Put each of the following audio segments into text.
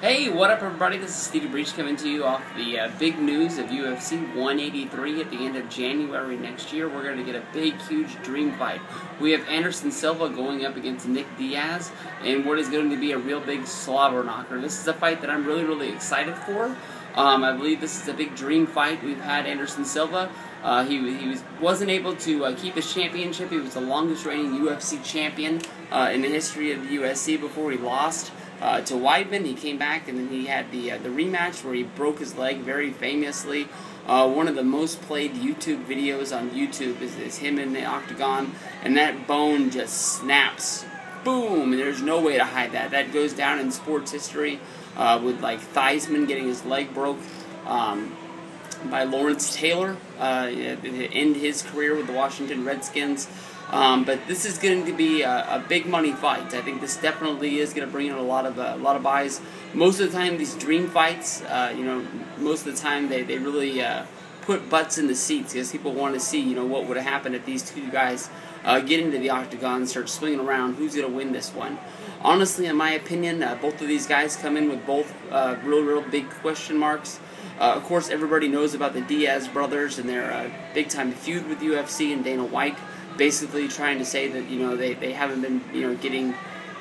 Hey, what up everybody? This is Stevie Breach coming to you off the big news of UFC 183 at the end of January next year. We're going to get a big, huge dream fight. We have Anderson Silva going up against Nick Diaz in what is going to be a real big slobber knocker. This is a fight that I'm really excited for. I believe this is a big dream fight. We've had Anderson Silva. He wasn't able to keep his championship. He was the longest reigning UFC champion in the history of the UFC before he lost to Weidman. He came back and then he had the rematch where he broke his leg very famously. One of the most played YouTube videos on YouTube is him in the octagon, and that bone just snaps. Boom! And there's no way to hide that. That goes down in sports history with like Theismann getting his leg broke by Lawrence Taylor to end his career with the Washington Redskins. But this is going to be a big money fight. I think this definitely is going to bring in a lot of eyes. Most of the time, these dream fights, most of the time they really put butts in the seats because people want to see, what would have happened if these two guys get into the octagon and start swinging around. Who's going to win this one? Honestly, in my opinion, both of these guys come in with both real big question marks. Of course, everybody knows about the Diaz brothers and their big-time feud with UFC and Dana White, basically trying to say that they haven't been getting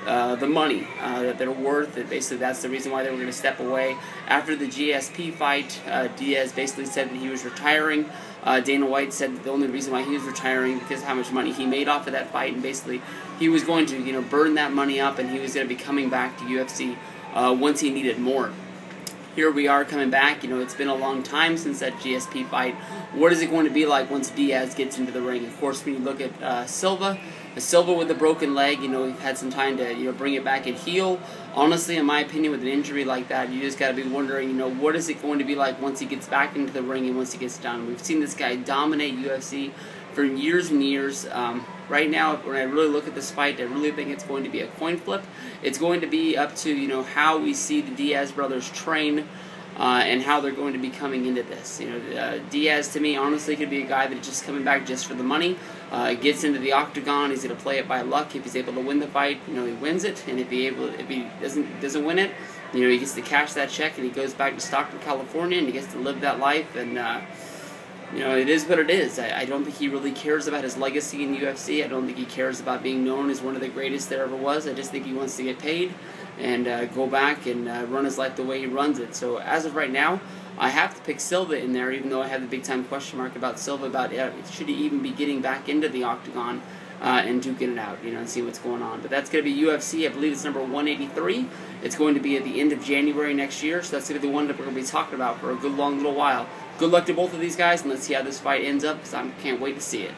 the money that they're worth. That basically that's the reason why they were going to step away after the GSP fight. Diaz basically said that he was retiring. Dana White said that the only reason why he was retiring because of how much money he made off of that fight, and basically he was going to burn that money up, and he was going to be coming back to UFC once he needed more. Here we are coming back. It's been a long time since that GSP fight. What is it going to be like once Diaz gets into the ring? Of course, when you look at Silva with a broken leg, we've had some time to bring it back and heal. Honestly, in my opinion, with an injury like that, you just got to be wondering, what is it going to be like once he gets back into the ring and once he gets done? We've seen this guy dominate UFC for years and years. Right now, when I really look at this fight, I really think it's going to be a coin flip. It's going to be up to how we see the Diaz brothers train and how they're going to be coming into this. Diaz to me honestly could be a guy that's just coming back just for the money. Gets into the octagon, he's going to play it by luck. If he's able to win the fight, he wins it, and if he doesn't win it, he gets to cash that check and he goes back to Stockton, California, and he gets to live that life. And it is what it is. I don't think he really cares about his legacy in UFC. I don't think he cares about being known as one of the greatest there ever was. I just think he wants to get paid and go back and run his life the way he runs it. So as of right now, I have to pick Silva in there, even though I have the big-time question mark about Silva, about should he even be getting back into the octagon and duking it out, and see what's going on. But that's going to be UFC. I believe it's number 183. It's going to be at the end of January next year, so that's going to be the one that we're going to be talking about for a good long little while. Good luck to both of these guys, and let's see how this fight ends up, because I can't wait to see it.